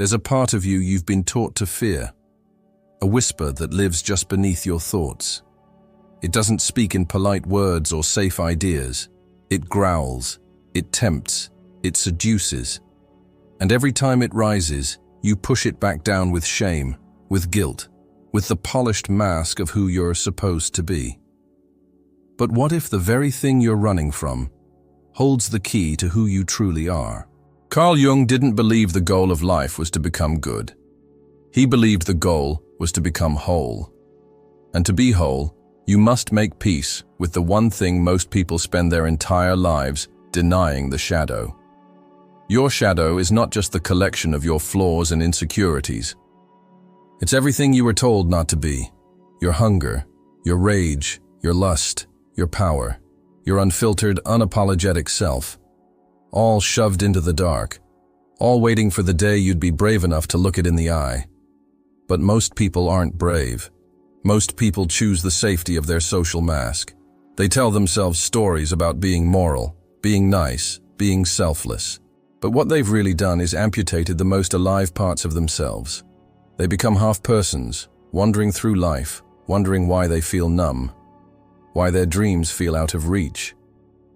There's a part of you you've been taught to fear, a whisper that lives just beneath your thoughts. It doesn't speak in polite words or safe ideas. It growls, it tempts, it seduces. And every time it rises, you push it back down with shame, with guilt, with the polished mask of who you're supposed to be. But what if the very thing you're running from holds the key to who you truly are? Carl Jung didn't believe the goal of life was to become good. He believed the goal was to become whole. And to be whole, you must make peace with the one thing most people spend their entire lives denying: the shadow. Your shadow is not just the collection of your flaws and insecurities. It's everything you were told not to be. Your hunger, your rage, your lust, your power, your unfiltered, unapologetic self. All shoved into the dark, all waiting for the day you'd be brave enough to look it in the eye. But most people aren't brave. Most people choose the safety of their social mask. They tell themselves stories about being moral, being nice, being selfless. But what they've really done is amputated the most alive parts of themselves. They become half-persons, wandering through life, wondering why they feel numb, why their dreams feel out of reach,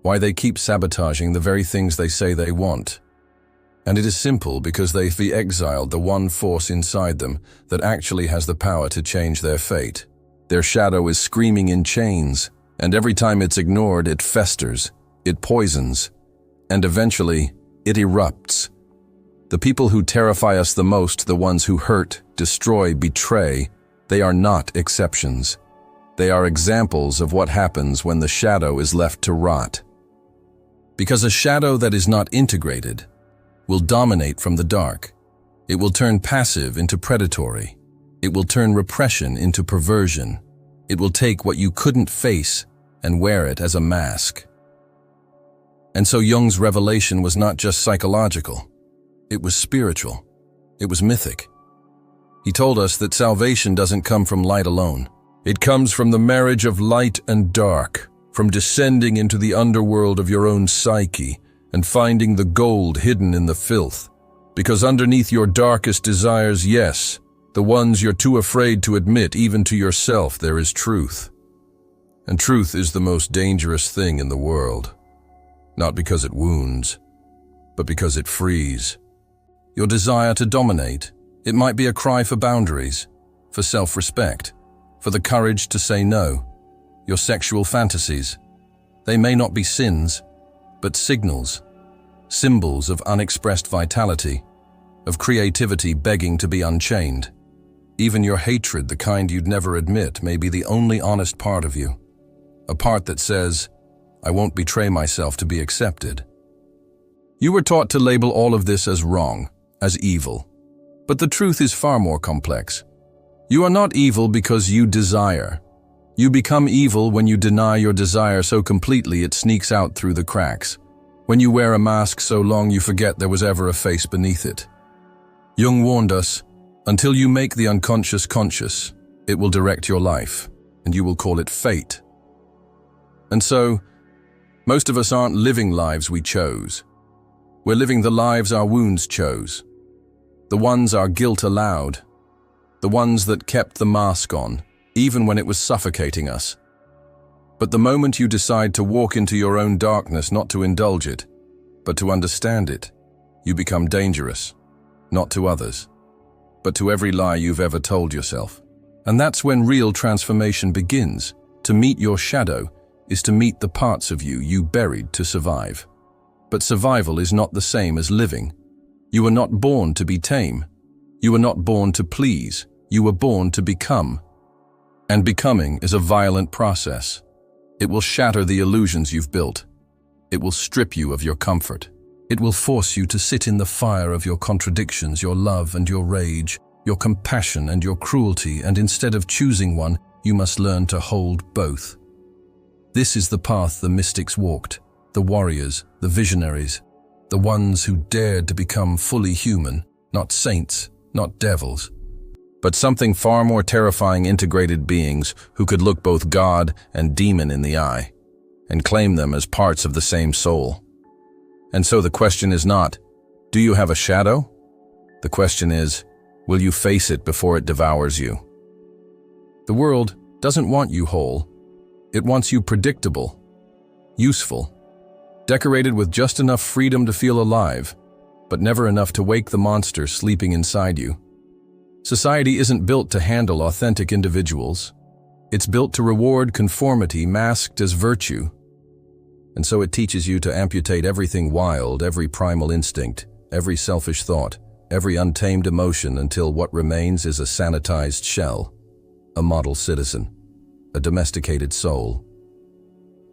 why they keep sabotaging the very things they say they want. And it is simple because they've exiled the one force inside them that actually has the power to change their fate. Their shadow is screaming in chains, and every time it's ignored, it festers, it poisons, and eventually, it erupts. The people who terrify us the most, the ones who hurt, destroy, betray, they are not exceptions. They are examples of what happens when the shadow is left to rot. Because a shadow that is not integrated will dominate from the dark. It will turn passive into predatory. It will turn repression into perversion. It will take what you couldn't face and wear it as a mask. And so Jung's revelation was not just psychological. It was spiritual. It was mythic. He told us that salvation doesn't come from light alone. It comes from the marriage of light and dark, from descending into the underworld of your own psyche and finding the gold hidden in the filth. Because underneath your darkest desires, yes, the ones you're too afraid to admit even to yourself, there is truth. And truth is the most dangerous thing in the world. Not because it wounds, but because it frees. Your desire to dominate, it might be a cry for boundaries, for self-respect, for the courage to say no. Your sexual fantasies, they may not be sins, but signals, symbols of unexpressed vitality, of creativity begging to be unchained. Even your hatred, the kind you'd never admit, may be the only honest part of you. A part that says, I won't betray myself to be accepted. You were taught to label all of this as wrong, as evil. But the truth is far more complex. You are not evil because you desire. You become evil when you deny your desire so completely it sneaks out through the cracks. When you wear a mask so long you forget there was ever a face beneath it. Jung warned us, until you make the unconscious conscious, it will direct your life, and you will call it fate. And so, most of us aren't living lives we chose. We're living the lives our wounds chose. The ones our guilt allowed. The ones that kept the mask on, even when it was suffocating us. But the moment you decide to walk into your own darkness, not to indulge it, but to understand it, you become dangerous, not to others, but to every lie you've ever told yourself. And that's when real transformation begins. To meet your shadow is to meet the parts of you buried to survive. But survival is not the same as living. You were not born to be tame. You were not born to please. You were born to become. And becoming is a violent process. It will shatter the illusions you've built. It will strip you of your comfort. It will force you to sit in the fire of your contradictions, your love and your rage, your compassion and your cruelty, and instead of choosing one, you must learn to hold both. This is the path the mystics walked, the warriors, the visionaries, the ones who dared to become fully human, not saints, not devils, but something far more terrifying: integrated beings who could look both God and demon in the eye, and claim them as parts of the same soul. And so the question is not, do you have a shadow? The question is, will you face it before it devours you? The world doesn't want you whole. It wants you predictable, useful, decorated with just enough freedom to feel alive, but never enough to wake the monster sleeping inside you. Society isn't built to handle authentic individuals. It's built to reward conformity masked as virtue. And so it teaches you to amputate everything wild, every primal instinct, every selfish thought, every untamed emotion until what remains is a sanitized shell, a model citizen, a domesticated soul.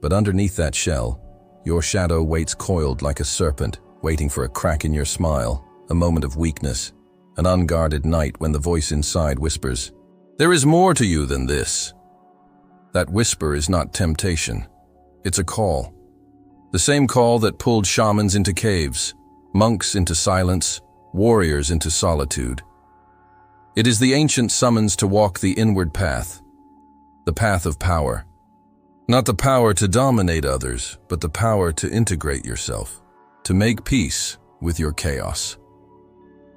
But underneath that shell, your shadow waits coiled like a serpent, waiting for a crack in your smile, a moment of weakness, an unguarded night when the voice inside whispers, "There is more to you than this." That whisper is not temptation. It's a call. The same call that pulled shamans into caves, monks into silence, warriors into solitude. It is the ancient summons to walk the inward path, the path of power. Not the power to dominate others, but the power to integrate yourself, to make peace with your chaos.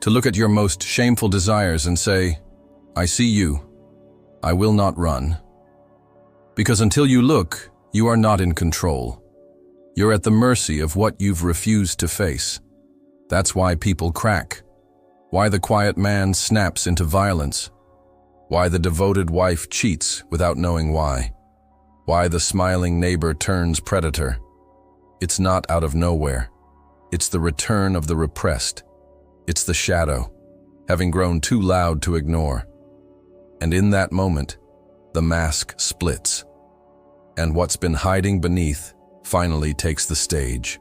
To look at your most shameful desires and say, "I see you. I will not run." Because until you look, you are not in control. You're at the mercy of what you've refused to face. That's why people crack. Why the quiet man snaps into violence. Why the devoted wife cheats without knowing why. Why the smiling neighbor turns predator. It's not out of nowhere. It's the return of the repressed. It's the shadow, having grown too loud to ignore. And in that moment, the mask splits. And what's been hiding beneath finally takes the stage.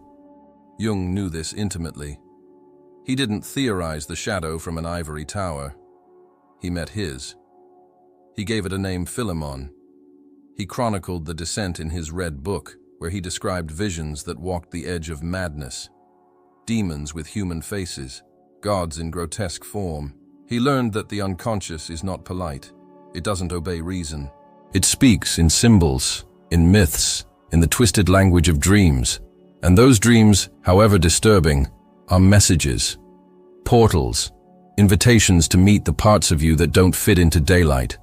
Jung knew this intimately. He didn't theorize the shadow from an ivory tower. He met his. He gave it a name, Philemon. He chronicled the descent in his red book, where he described visions that walked the edge of madness. Demons with human faces, gods in grotesque form. He learned that the unconscious is not polite. It doesn't obey reason. It speaks in symbols, in myths, in the twisted language of dreams. And those dreams, however disturbing, are messages, portals, invitations to meet the parts of you that don't fit into daylight,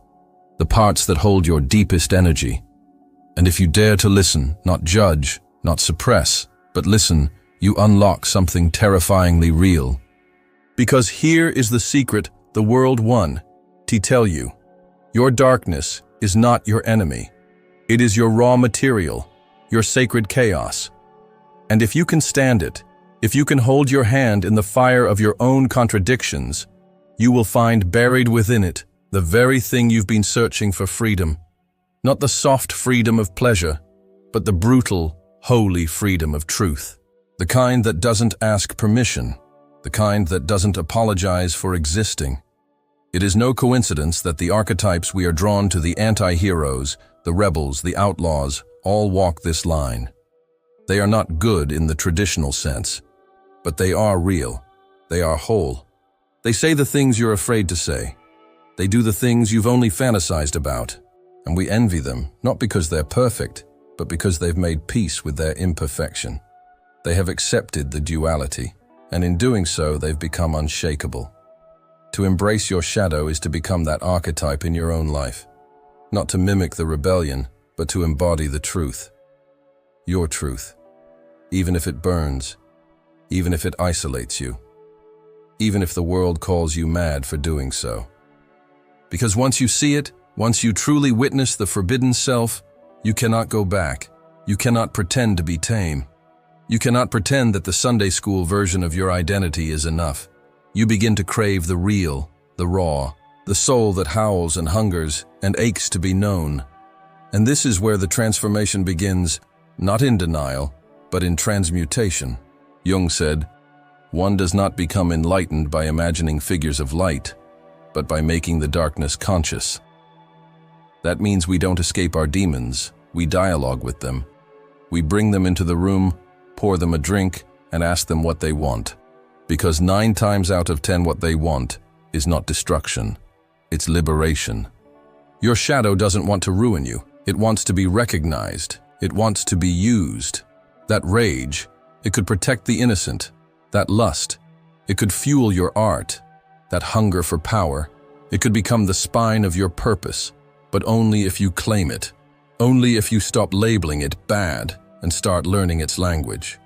the parts that hold your deepest energy. And if you dare to listen, not judge, not suppress, but listen, you unlock something terrifyingly real. Because here is the secret the world won to tell you. Your darkness is not your enemy. It is your raw material, your sacred chaos. And if you can stand it, if you can hold your hand in the fire of your own contradictions, you will find buried within it the very thing you've been searching for: freedom. Not the soft freedom of pleasure, but the brutal, holy freedom of truth. The kind that doesn't ask permission, the kind that doesn't apologize for existing. It is no coincidence that the archetypes we are drawn to, the anti-heroes, the rebels, the outlaws, all walk this line. They are not good in the traditional sense, but they are real. They are whole. They say the things you're afraid to say. They do the things you've only fantasized about. And we envy them, not because they're perfect, but because they've made peace with their imperfection. They have accepted the duality, and in doing so, they've become unshakable. To embrace your shadow is to become that archetype in your own life. Not to mimic the rebellion, but to embody the truth. Your truth. Even if it burns, even if it isolates you, even if the world calls you mad for doing so. Because once you see it, once you truly witness the forbidden self, you cannot go back. You cannot pretend to be tame. You cannot pretend that the Sunday school version of your identity is enough. You begin to crave the real, the raw, the soul that howls and hungers and aches to be known. And this is where the transformation begins, not in denial, but in transmutation. Jung said, "One does not become enlightened by imagining figures of light, but by making the darkness conscious." That means we don't escape our demons, we dialogue with them. We bring them into the room, pour them a drink, and ask them what they want. Because 9 times out of 10 what they want is not destruction, it's liberation. Your shadow doesn't want to ruin you. It wants to be recognized. It wants to be used. That rage, it could protect the innocent. That lust, it could fuel your art. that hunger for power. It could become the spine of your purpose, but only if you claim it. Only if you stop labeling it bad and start learning its language.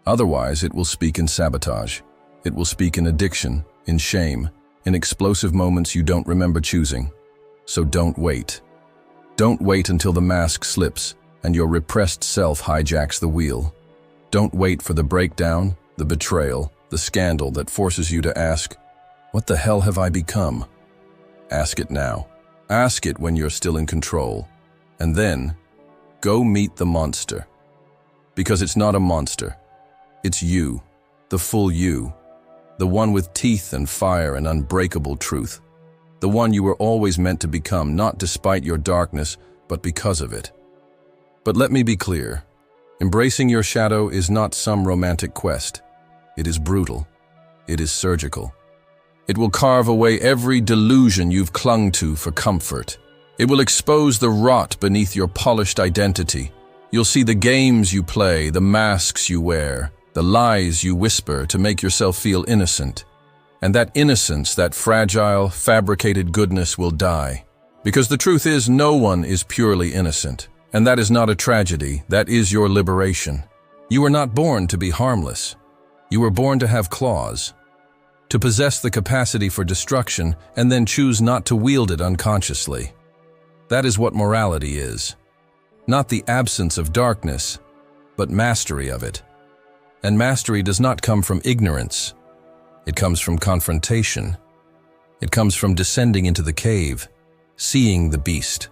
Otherwise, it will speak in sabotage. It will speak in addiction, in shame, in explosive moments you don't remember choosing. So don't wait. Don't wait until the mask slips and your repressed self hijacks the wheel. Don't wait for the breakdown, the betrayal, the scandal that forces you to ask, "What the hell have I become?" Ask it now. Ask it when you're still in control. And then, go meet the monster. Because it's not a monster. It's you, the full you. The one with teeth and fire and unbreakable truth. The one you were always meant to become, not despite your darkness, but because of it. But let me be clear. Embracing your shadow is not some romantic quest. It is brutal. It is surgical. It will carve away every delusion you've clung to for comfort. It will expose the rot beneath your polished identity. You'll see the games you play, the masks you wear, the lies you whisper to make yourself feel innocent. And that innocence, that fragile, fabricated goodness will die. Because the truth is, no one is purely innocent. And that is not a tragedy, that is your liberation. You were not born to be harmless. You were born to have claws, to possess the capacity for destruction and then choose not to wield it unconsciously. That is what morality is. Not the absence of darkness, but mastery of it. And mastery does not come from ignorance. It comes from confrontation. It comes from descending into the cave, seeing the beast,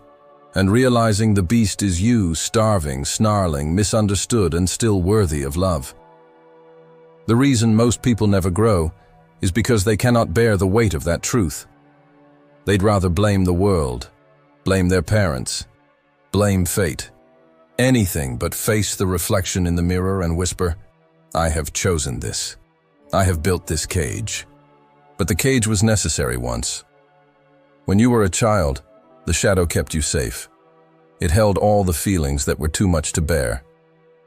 and realizing the beast is you, starving, snarling, misunderstood, and still worthy of love. The reason most people never grow is because they cannot bear the weight of that truth. They'd rather blame the world, blame their parents, blame fate. Anything but face the reflection in the mirror and whisper, "I have chosen this. I have built this cage." But the cage was necessary once. When you were a child, the shadow kept you safe. It held all the feelings that were too much to bear.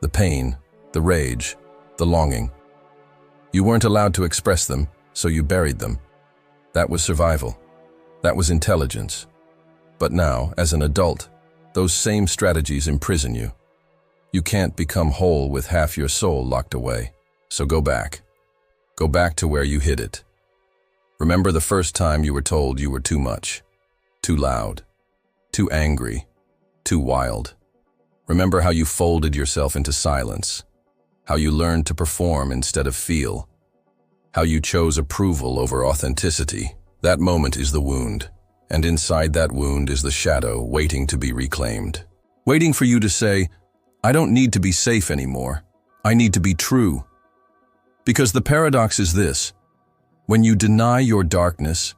The pain, the rage, the longing. You weren't allowed to express them, so you buried them. That was survival. That was intelligence. But now, as an adult, those same strategies imprison you. You can't become whole with half your soul locked away. So go back. Go back to where you hid it. Remember the first time you were told you were too much, too loud, too angry, too wild. Remember how you folded yourself into silence, how you learned to perform instead of feel, how you chose approval over authenticity. That moment is the wound, and inside that wound is the shadow waiting to be reclaimed. Waiting for you to say, "I don't need to be safe anymore. I need to be true." Because the paradox is this: when you deny your darkness,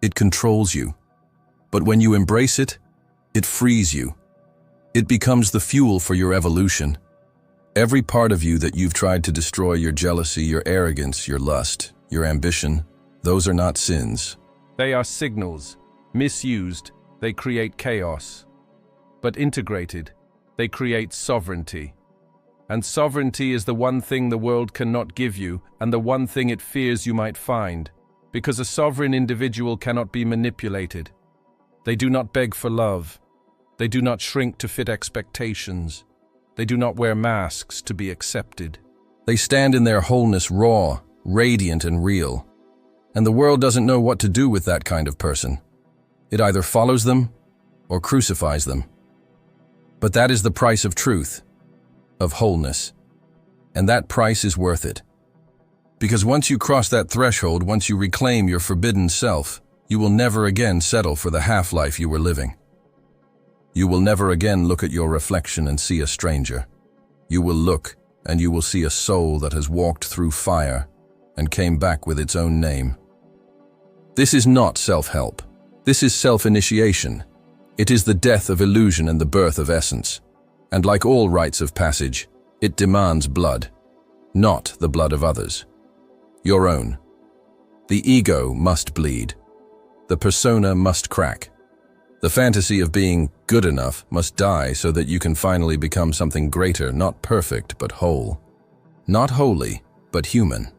it controls you. But when you embrace it, it frees you. It becomes the fuel for your evolution. Every part of you that you've tried to destroy, your jealousy, your arrogance, your lust, your ambition, those are not sins. They are signals. Misused, they create chaos. But integrated, they create sovereignty. And sovereignty is the one thing the world cannot give you, and the one thing it fears you might find, because a sovereign individual cannot be manipulated. They do not beg for love. They do not shrink to fit expectations. They do not wear masks to be accepted. They stand in their wholeness raw, radiant, and real. And the world doesn't know what to do with that kind of person. It either follows them or crucifies them. But that is the price of truth, of wholeness. And that price is worth it. Because once you cross that threshold, once you reclaim your forbidden self, you will never again settle for the half-life you were living. You will never again look at your reflection and see a stranger. You will look, and you will see a soul that has walked through fire and came back with its own name. This is not self-help. This is self-initiation. It is the death of illusion and the birth of essence. And like all rites of passage, it demands blood, not the blood of others. Your own. The ego must bleed. The persona must crack. The fantasy of being good enough must die so that you can finally become something greater, not perfect, but whole. Not holy, but human.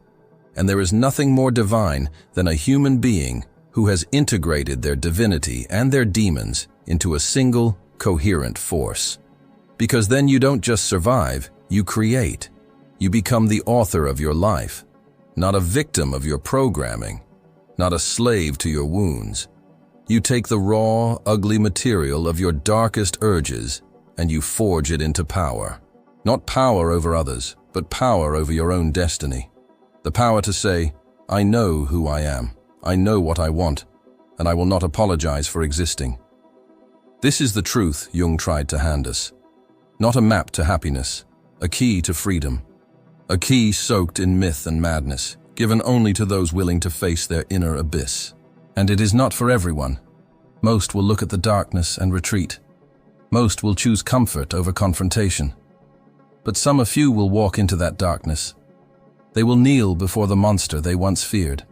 And there is nothing more divine than a human being who has integrated their divinity and their demons into a single, coherent force. Because then you don't just survive, you create. You become the author of your life, not a victim of your programming, not a slave to your wounds. You take the raw, ugly material of your darkest urges and you forge it into power. Not power over others, but power over your own destiny. The power to say, I know who I am, I know what I want, and I will not apologize for existing. This is the truth Jung tried to hand us. Not a map to happiness, a key to freedom. A key soaked in myth and madness, given only to those willing to face their inner abyss. And it is not for everyone. Most will look at the darkness and retreat. Most will choose comfort over confrontation. But some a few will walk into that darkness. They will kneel before the monster they once feared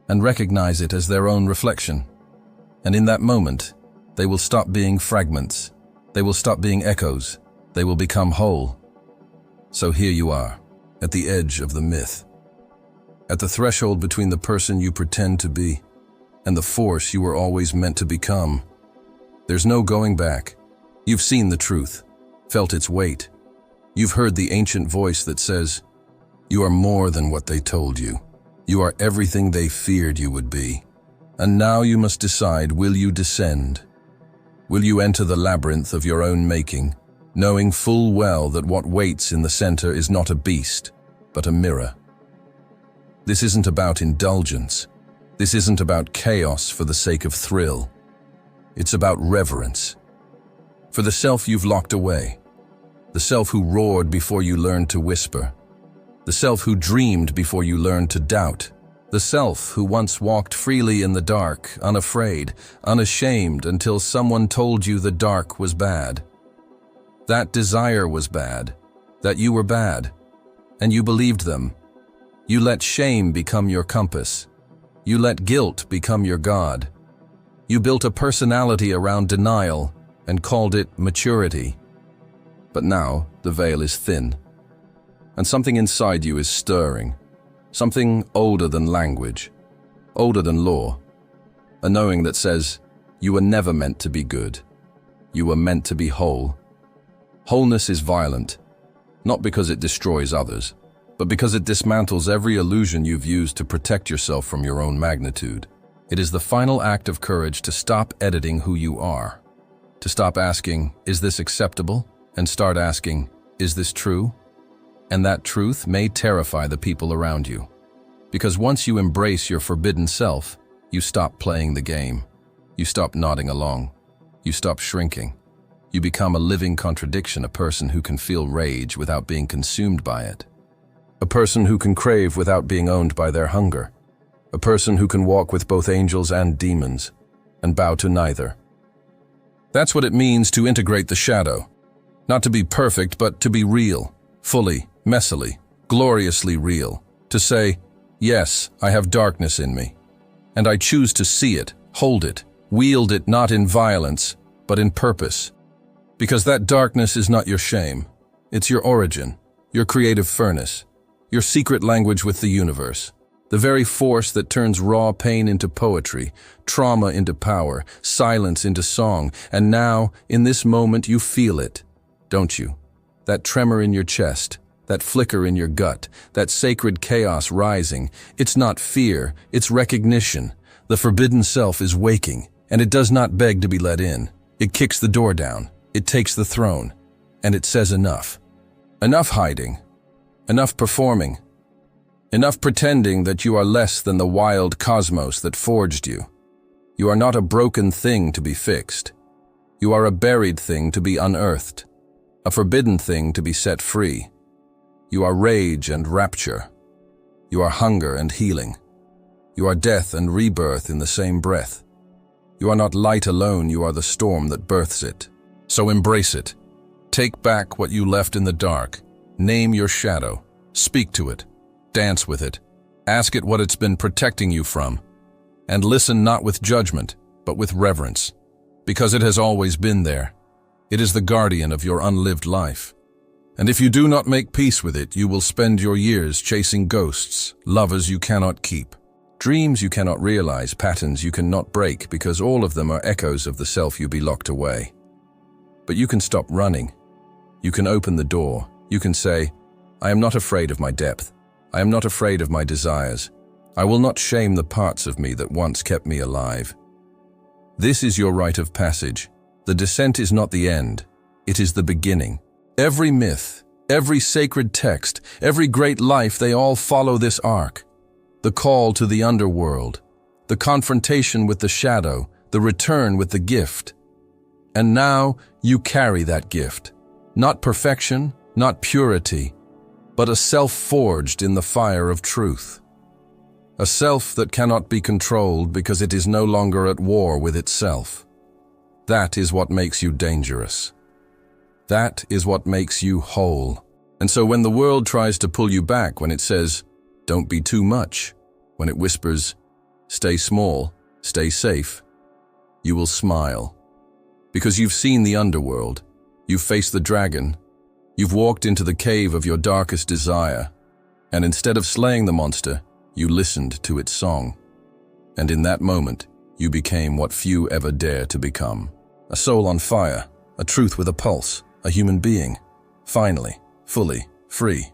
and recognize it as their own reflection. And in that moment, they will stop being fragments. They will stop being echoes. They will become whole. So here you are, at the edge of the myth. At the threshold between the person you pretend to be and the force you were always meant to become. There's no going back. You've seen the truth, felt its weight. You've heard the ancient voice that says, you are more than what they told you. You are everything they feared you would be. And now you must decide, will you descend? Will you enter the labyrinth of your own making, knowing full well that what waits in the center is not a beast, but a mirror? This isn't about indulgence. This isn't about chaos for the sake of thrill. It's about reverence. For the self you've locked away, the self who roared before you learned to whisper, the self who dreamed before you learned to doubt, the self who once walked freely in the dark, unafraid, unashamed until someone told you the dark was bad. That desire was bad, that you were bad, and you believed them. You let shame become your compass. You let guilt become your God. You built a personality around denial and called it maturity. But now the veil is thin, and something inside you is stirring, something older than language, older than law, a knowing that says, you were never meant to be good. You were meant to be whole. Wholeness is violent, not because it destroys others, but because it dismantles every illusion you've used to protect yourself from your own magnitude. It is the final act of courage to stop editing who you are, to stop asking, is this acceptable? And start asking, is this true? And that truth may terrify the people around you. Because once you embrace your forbidden self, you stop playing the game. You stop nodding along. You stop shrinking. You become a living contradiction, a person who can feel rage without being consumed by it. A person who can crave without being owned by their hunger. A person who can walk with both angels and demons and bow to neither. That's what it means to integrate the shadow. Not to be perfect, but to be real, fully, messily, gloriously real. To say, yes, I have darkness in me, and I choose to see it, hold it, wield it not in violence, but in purpose. Because that darkness is not your shame. It's your origin, your creative furnace, your secret language with the universe. The very force that turns raw pain into poetry, trauma into power, silence into song. And now, in this moment, you feel it, don't you? That tremor in your chest, that flicker in your gut, that sacred chaos rising. It's not fear, it's recognition. The forbidden self is waking, and it does not beg to be let in. It kicks the door down, it takes the throne, and it says enough. Enough hiding, enough performing, enough pretending that you are less than the wild cosmos that forged you. You are not a broken thing to be fixed. You are a buried thing to be unearthed, a forbidden thing to be set free. You are rage and rapture. You are hunger and healing. You are death and rebirth in the same breath. You are not light alone, you are the storm that births it. So embrace it. Take back what you left in the dark. Name your shadow. Speak to it. Dance with it. Ask it what it's been protecting you from. And listen not with judgment, but with reverence. Because it has always been there. It is the guardian of your unlived life. And if you do not make peace with it, you will spend your years chasing ghosts, lovers you cannot keep, dreams you cannot realize, patterns you cannot break, because all of them are echoes of the self you be locked away. But you can stop running. You can open the door. You can say, I am not afraid of my depth. I am not afraid of my desires. I will not shame the parts of me that once kept me alive. This is your rite of passage. The descent is not the end. It is the beginning. Every myth, every sacred text, every great life, they all follow this arc. The call to the underworld, the confrontation with the shadow, the return with the gift. And now you carry that gift. Not perfection, not purity, but a self forged in the fire of truth. A self that cannot be controlled because it is no longer at war with itself. That is what makes you dangerous. That is what makes you whole. And so when the world tries to pull you back, when it says, don't be too much, when it whispers, stay small, stay safe, you will smile. Because you've seen the underworld, you've faced the dragon, you've walked into the cave of your darkest desire, and instead of slaying the monster, you listened to its song. And in that moment, you became what few ever dare to become. A soul on fire, a truth with a pulse, a human being, finally, fully free.